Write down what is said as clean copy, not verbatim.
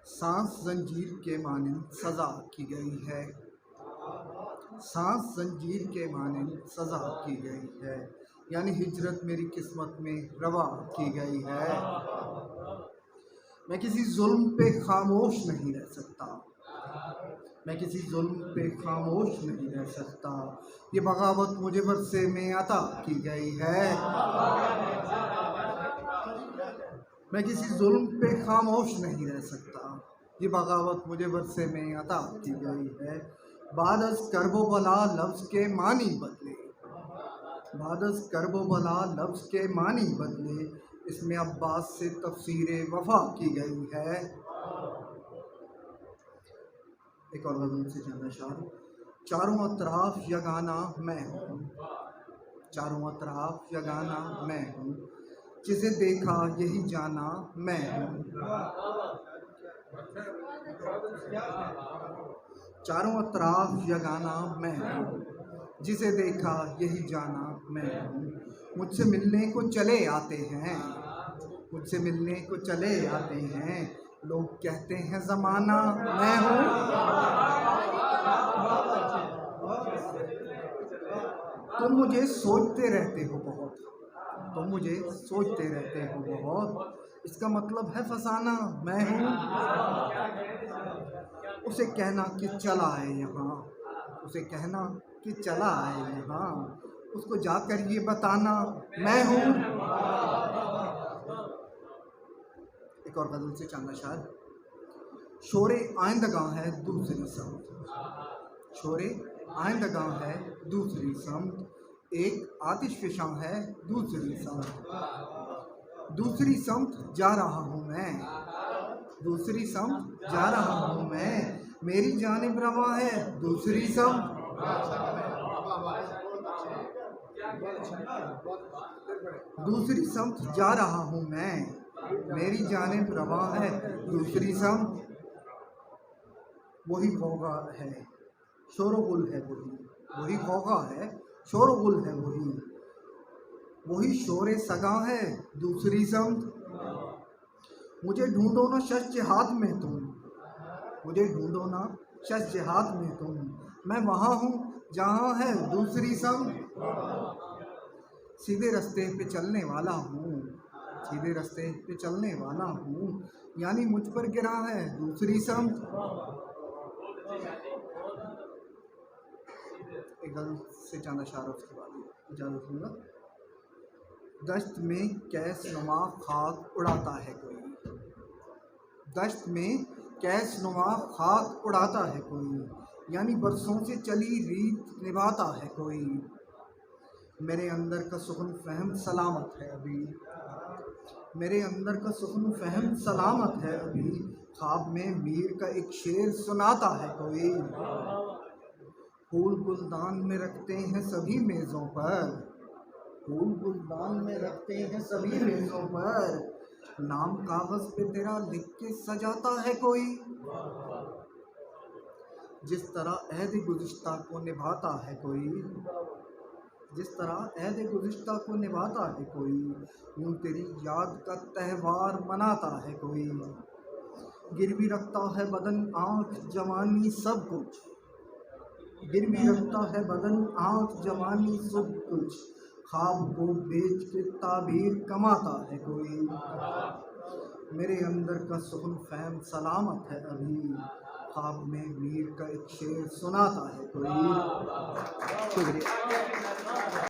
सांस जंजीर के मानिंद सजा की गई है, सांस जंजीर के मानिंद सजा की गई है, यानी हिजरत मेरी किस्मत में रवा की गई है। मैं किसी जुल्म पे खामोश नहीं रह सकता, मैं किसी जुल्म पे खामोश नहीं रह सकता। ये बगावत मुझे वर्षे में अता की गई है। मैं किसी जुल्म पे खामोश नहीं रह सकता, ये बगावत मुझे वर्षे में अता की गई है। बादस करबो बला लफ्ज़ के मानी बदले, बादस करबो बला लफ्ज़ के मानी बदले, इसमें अब्बास से तफसीरे वफा की गई है। एक और गज़ल से जाना शार। चारों अतराफ यगाना मैं हूँ, चारों अतराफ यगाना मैं हूँ, जिसे देखा यही जाना मैं हूँ। चारों अतराफ यगाना मैं हूँ, जिसे देखा यही जाना मैं हूँ। मुझसे मिलने को चले आते हैं, मुझसे मिलने को चले आते हैं, लोग कहते हैं ज़माना मैं हूँ। तुम मुझे सोचते रहते हो बहुत, तुम मुझे सोचते रहते हो बहुत, इसका मतलब है फसाना मैं हूँ। उसे कहना कि चला आए यहाँ, उसे कहना कि चला आए यहाँ, उसको जाकर ये बताना मैं हूँ। एक और गज़ल से चांदा शार। शोरे आइंदगां है दूसरी समत, शोरे आइंदगां है दूसरी समत, एक आतिश फिशां है दूसरी समत। दूसरी समत जा रहा हूँ मैं, दूसरी समत जा रहा हूँ मैं, मेरी जानिब रवा है दूसरी समत। दूसरी समत जा रहा हूँ मैं, मेरी जानिब रवा है दूसरी समत। वही गौगा है शोरगुल है वही, वही गौगा है शोरगुल है वही, वही शोरे सगा है दूसरी समत। मुझे ढूंढो ना शश जिहाद में तुम, मुझे ढूंढो ना शश जिहाद में तुम, मैं वहाँ हूँ जहाँ है दूसरी समत। सीधे रास्ते पे चलने वाला हूँ, सीधे रास्ते पे चलने वाला हूँ, यानी मुझ पर गिरा है दूसरी समत। एक गज़ल से चांदा शार उसके बाद इजाज़त दूँगा। दश्त में कैस नुमा खाक उड़ाता है कोई, दश्त में कैस नुमा खाक उड़ाता है कोई, यानी बरसों से चली रीत निभाता है कोई। मेरे अंदर का सुकून फहम सलामत है अभी, मेरे अंदर का सुकून फहम सलामत है अभी, ख्वाब में मीर का एक शेर सुनाता है कोई। फूल गुलदान में रखते हैं सभी मेज़ों पर, फूल गुलदान में रखते हैं सभी मेज़ों पर, नाम कागज़ पे तेरा लिख के सजाता है कोई। जिस तरह अहद गुज़िश्ता को निभाता है कोई, जिस तरह अहद गुज़िश्ता को निभाता है कोई, यूँ तेरी याद का त्यौहार मनाता है कोई। गिरवी रखता है बदन आँख जवानी सब कुछ, गिरवी रखता है बदन आँख जवानी सब कुछ, ख्वाब को बेच के ताबीर कमाता है कोई। मेरे अंदर का सुकून फहम सलामत है अभी, ख्वाब में मीर का एक शेर सुनाता है कोई। शुक्रिया।